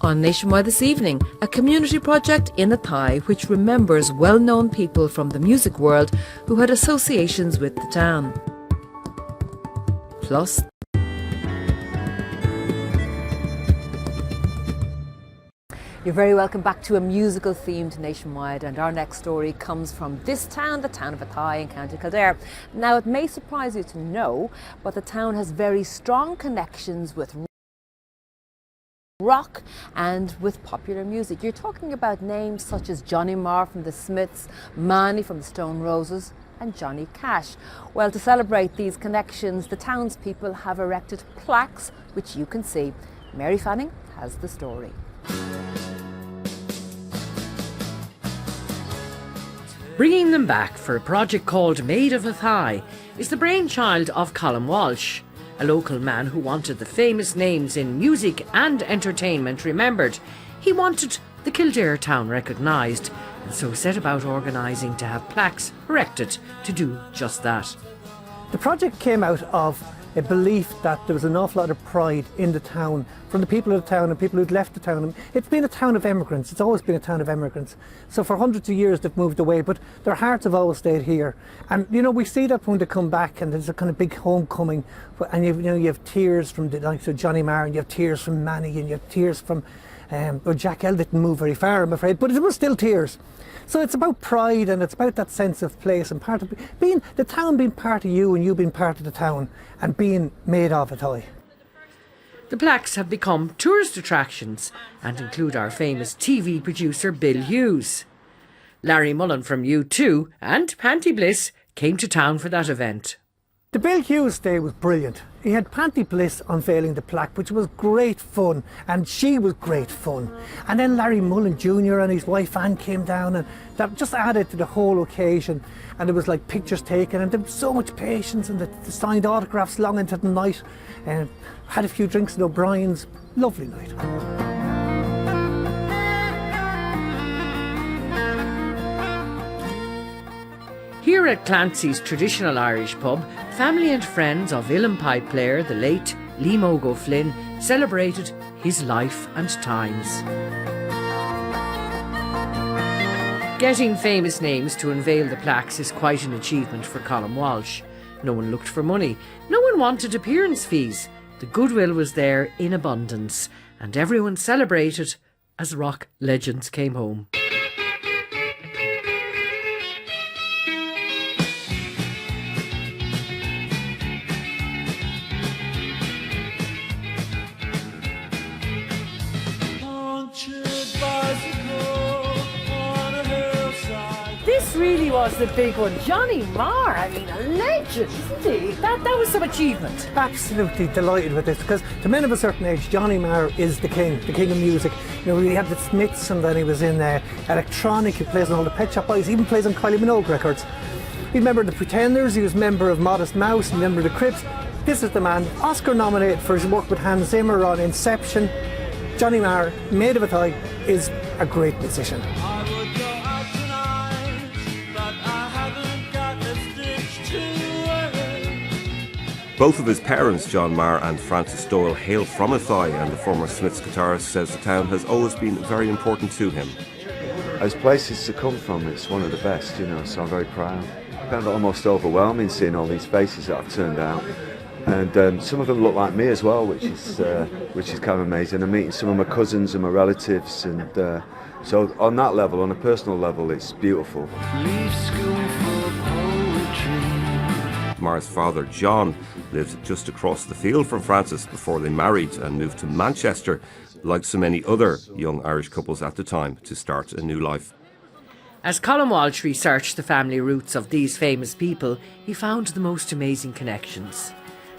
On Nationwide this evening, a community project in Athy which remembers well-known people from the music world who had associations with the town. Plus, you're very welcome back to a musical themed Nationwide, and our next story comes from this town, the town of Athy in County Kildare. Now, it may surprise you to know, but the town has very strong connections with rock and with popular music. You're talking about names such as Johnny Marr from the Smiths, Manny from the Stone Roses and Johnny Cash. Well, to celebrate these connections, the townspeople have erected plaques which you can see. Mary Fanning has the story. Bringing them back for a project called Made of Athy is the brainchild of Colin Walsh, a local man who wanted the famous names in music and entertainment remembered. He wanted the Kildare town recognised, and so set about organising to have plaques erected to do just that. The project came out of a belief that there was an awful lot of pride in the town from the people of the town and people who'd left the town. It's been a town of immigrants. It's always been a town of immigrants. So for hundreds of years they've moved away, but their hearts have always stayed here. And you know, we see that when they come back and there's a kind of big homecoming, and you have tears from the likes of Johnny Marr, and you have tears from Manny, and you have tears from well, Jack L didn't move very far, I'm afraid, but there were still tears. So it's about pride, and it's about that sense of place and part of being the town, being part of you and you being part of the town and being made of Athy. The plaques have become tourist attractions and include our famous TV producer Bill Hughes. Larry Mullen from U2 and Panty Bliss came to town for that event. The Bill Hughes day was brilliant. He had Panty Bliss unveiling the plaque, which was great fun, and she was great fun. And then Larry Mullen Jr. and his wife Anne came down, and that just added to the whole occasion. And there was like pictures taken, and there was so much patience, and the signed autographs long into the night. And had a few drinks at O'Brien's. Lovely night. Here at Clancy's traditional Irish pub, family and friends of uilleann pipe player, the late Leonard OFlynn, celebrated his life and times. Getting famous names to unveil the plaques is quite an achievement for Colin Walsh. No one looked for money, no one wanted appearance fees. The goodwill was there in abundance, and everyone celebrated as rock legends came home. This really was the big one. Johnny Marr, I mean, a legend, isn't he? That was some achievement. Absolutely delighted with this, because to men of a certain age, Johnny Marr is the king of music. You know, he had the Smiths, and then he was in electronic, he plays on all the Pet Shop Boys, he even plays on Kylie Minogue records. He member of the Pretenders, he was member of Modest Mouse, and member of the Crips. This is the man, Oscar nominated for his work with Hans Zimmer on Inception. Johnny Marr, Made of Athy, is a great musician. Both of his parents, John Marr and Frances Doyle, hail from Athy, and the former Smiths guitarist says the town has always been very important to him. As places to come from, it's one of the best, you know, so I'm very proud. I found it almost overwhelming seeing all these faces that I've turned out. And some of them look like me as well, which is kind of amazing. I'm meeting some of my cousins and my relatives, and so on that level, on a personal level, it's beautiful. Marr's father, John, lived just across the field from Frances before they married and moved to Manchester, like so many other young Irish couples at the time, to start a new life. As Colin Walsh researched the family roots of these famous people, he found the most amazing connections.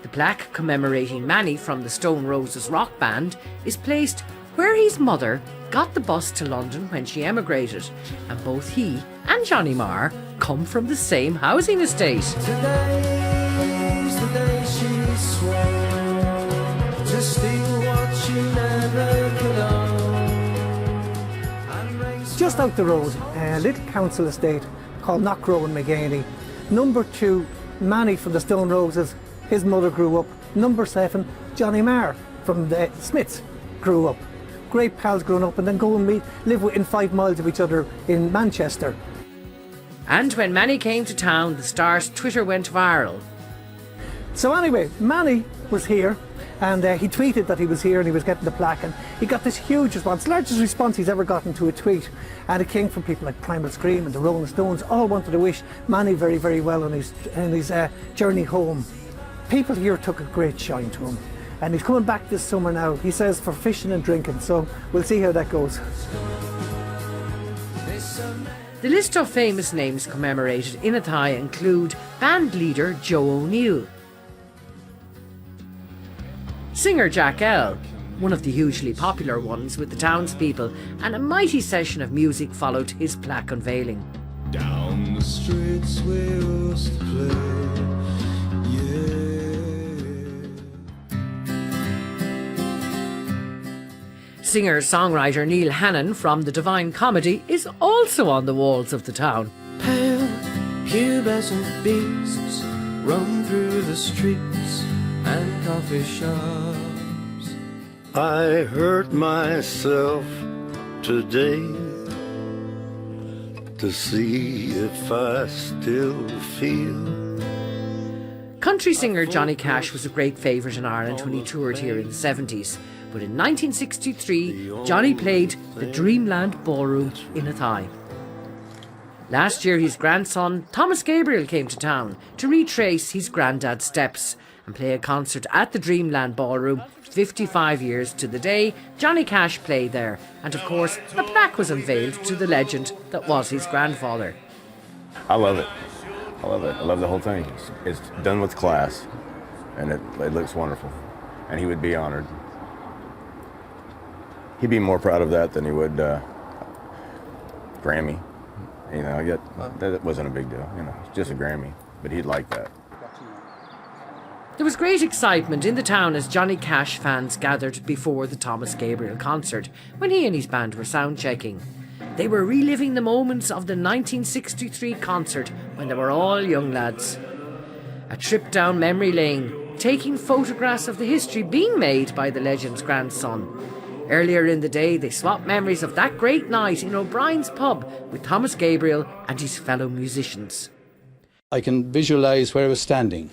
The plaque commemorating Manny from the Stone Roses rock band is placed where his mother got the bus to London when she emigrated, and both he and Johnny Marr come from the same housing estate. Today's the day she swore to steal what she never could own. Just out the road, a little council estate called Knockrow and McGaney. Number 2, Manny from the Stone Roses, his mother grew up. Number 7, Johnny Marr from the Smiths grew up. great pals growing up, and then go and live within 5 miles of each other in Manchester. And when Manny came to town, the star's Twitter went viral. So anyway, Manny was here, and he tweeted that he was here and he was getting the plaque, and he got this huge response, largest response he's ever gotten to a tweet, and it came from people like Primal Scream and the Rolling Stones. All wanted to wish Manny very, very well on his journey home. People here took a great shine to him, and he's coming back this summer now, he says, for fishing and drinking, so we'll see how that goes. The list of famous names commemorated in Athy include band leader Joe O'Neill, singer Jack L, one of the hugely popular ones with the townspeople, and a mighty session of music followed his plaque unveiling. Down the streets we used to play, Singer-songwriter Neil Hannon from The Divine Comedy is also on the walls of the town. pale pubescent beasts roam through the streets and coffee shops. I hurt myself today to see if I still feel. Country singer Johnny Cash was a great favourite in Ireland when he toured here in the 70s. But in 1963, Johnny played the Dreamland Ballroom in Athy. Last year, his grandson Thomas Gabriel came to town to retrace his granddad's steps and play a concert at the Dreamland Ballroom 55 years to the day Johnny Cash played there. And of course, a plaque was unveiled to the legend that was his grandfather. I love it. I love it. I love the whole thing. It's done with class, and it looks wonderful. And he would be honored. He'd be more proud of that than he would Grammy. You know, that wasn't a big deal. You know, it's just a Grammy, but he'd like that. There was great excitement in the town as Johnny Cash fans gathered before the Thomas Gabriel concert when he and his band were sound checking. They were reliving the moments of the 1963 concert when they were all young lads. A trip down memory lane, taking photographs of the history being made by the legend's grandson. Earlier in the day, they swapped memories of that great night in O'Brien's pub with Thomas Gabriel and his fellow musicians. I can visualise where I was standing.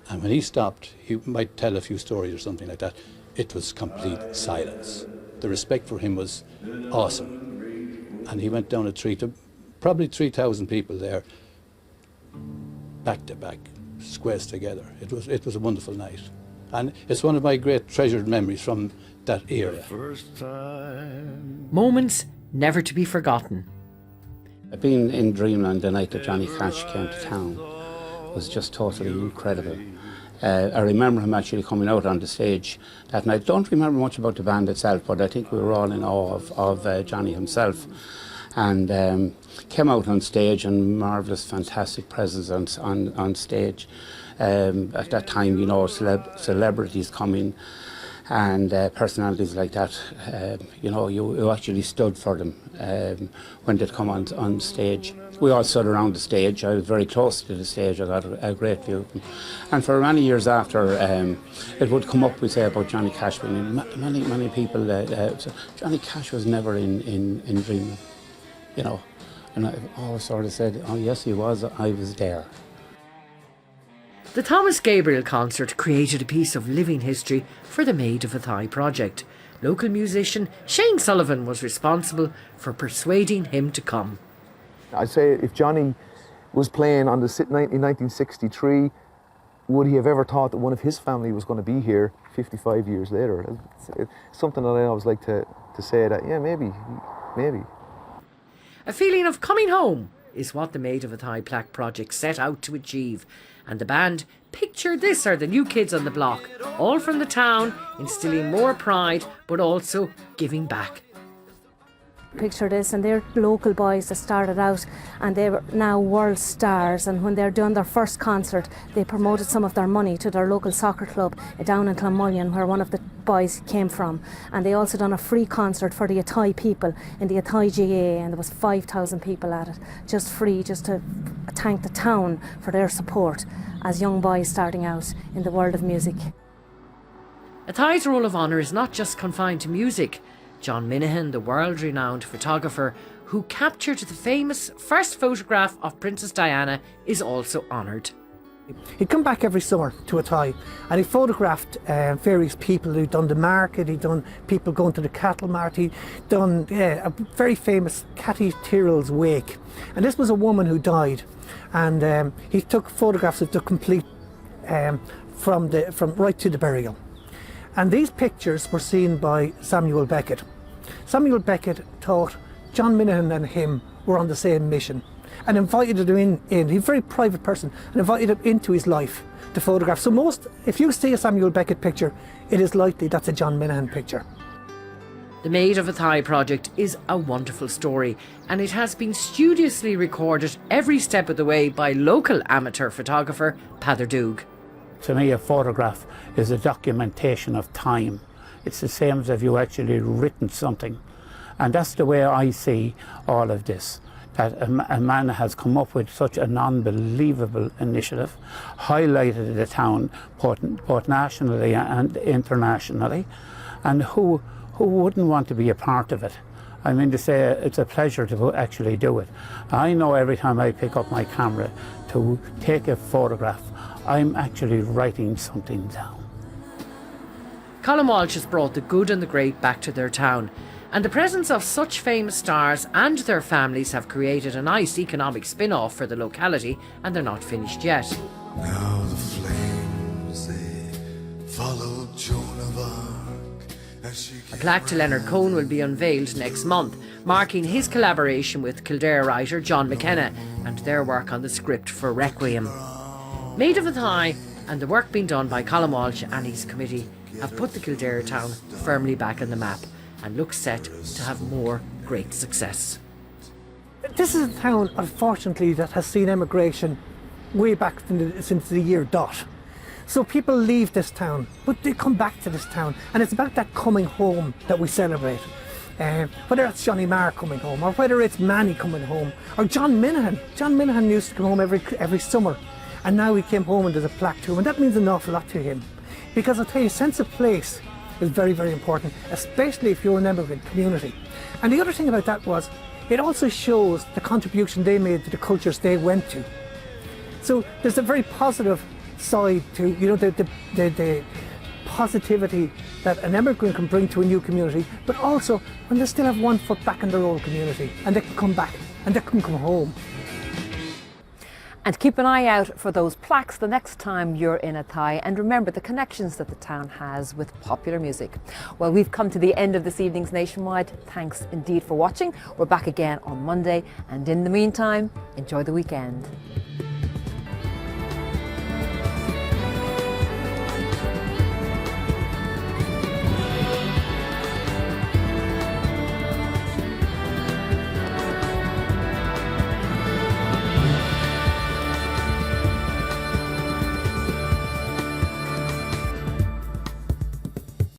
And when he stopped, he might tell a few stories or something like that. It was complete silence. The respect for him was awesome. And he went down a tree to probably 3,000 people there, back to back, squares together. It was a wonderful night. And it's one of my great treasured memories from that era. Moments never to be forgotten. Being in Dreamland the night that Johnny Cash came to town was just totally incredible. I remember him actually coming out on the stage that night. I don't remember much about the band itself, but I think we were all in awe of Johnny himself. And came out on stage, and marvellous, fantastic presence on stage. At that time, you know, celebrities coming and personalities like that, you know, you actually stood for them when they'd come on stage. We all stood around the stage. I was very close to the stage. I got a great view of them. And for many years after, it would come up, we say, about Johnny Cash. Many people, so Johnny Cash was never in Dreamland, you know. And I always sort of said, oh yes, he was, I was there. The Thomas Gabriel concert created a piece of living history for the Made of Athy Project. Local musician Shane Sullivan was responsible for persuading him to come. I'd say if Johnny was playing on the night in 1963, would he have ever thought that one of his family was going to be here 55 years later? It's something that I always like to say that, yeah, maybe. A feeling of coming home is what the Made of Athy Plaque project set out to achieve. And the band, picture this, are the new kids on the block, all from the town, instilling more pride, but also giving back. Picture this, and they're local boys that started out, and they're now world stars, and when they're doing their first concert, they promoted some of their money to their local soccer club down in Clonmullion, where one of the boys came from, and they also done a free concert for the Athy people in the Athy GA, and there was 5,000 people at it, just free, just to thank the town for their support as young boys starting out in the world of music. Athy's roll of honour is not just confined to music. John Minahan, the world-renowned photographer who captured the famous first photograph of Princess Diana, is also honoured. He'd come back every summer to Athy and he photographed various people who'd done the market, he'd done people going to the cattle mart, he'd done a very famous Cathy Tyrrell's wake. And this was a woman who died, and he took photographs of the complete, from right to the burial. And these pictures were seen by Samuel Beckett. Samuel Beckett thought John Minahan and him were on the same mission, and invited him in. He's a very private person, and invited him into his life to photograph. So if you see a Samuel Beckett picture, it is likely that's a John Minahan picture. The Made of Athy project is a wonderful story, and it has been studiously recorded every step of the way by local amateur photographer Peadar Doog. To me, a photograph is a documentation of time. It's the same as if you actually written something. And that's the way I see all of this. That a man has come up with such an unbelievable initiative, highlighted the town both nationally and internationally, and who wouldn't want to be a part of it? I mean, to say it's a pleasure to actually do it. I know every time I pick up my camera to take a photograph, I'm actually writing something down. Colm Walsh has brought the good and the great back to their town, and the presence of such famous stars and their families have created a nice economic spin-off for the locality, and they're not finished yet. Now the flames, they followed Joan of Arc as she A plaque to Leonard Cohen will be unveiled next month, marking his collaboration with Kildare writer John McKenna and their work on the script for Requiem. Made of Athy and the work being done by Colm Walsh and his committee have put the Kildare town firmly back on the map and looks set to have more great success. This is a town, unfortunately, that has seen emigration way back since the year dot. So people leave this town, but they come back to this town, and it's about that coming home that we celebrate. Whether it's Johnny Marr coming home, or whether it's Manny coming home, or John Minahan. John Minahan used to come home every summer, and now he came home and there's a plaque to him, and that means an awful lot to him. Because I'll tell you, sense of place is very, very important, especially if you're an immigrant community. And the other thing about that was, it also shows the contribution they made to the cultures they went to. So there's a very positive side to, you know, the positivity that an immigrant can bring to a new community, but also when they still have one foot back in their old community, and they can come back, and they can come home. And keep an eye out for those plaques the next time you're in Athy, and remember the connections that the town has with popular music. Well, we've come to the end of this evening's Nationwide. Thanks indeed for watching. We're back again on Monday, and in the meantime, enjoy the weekend.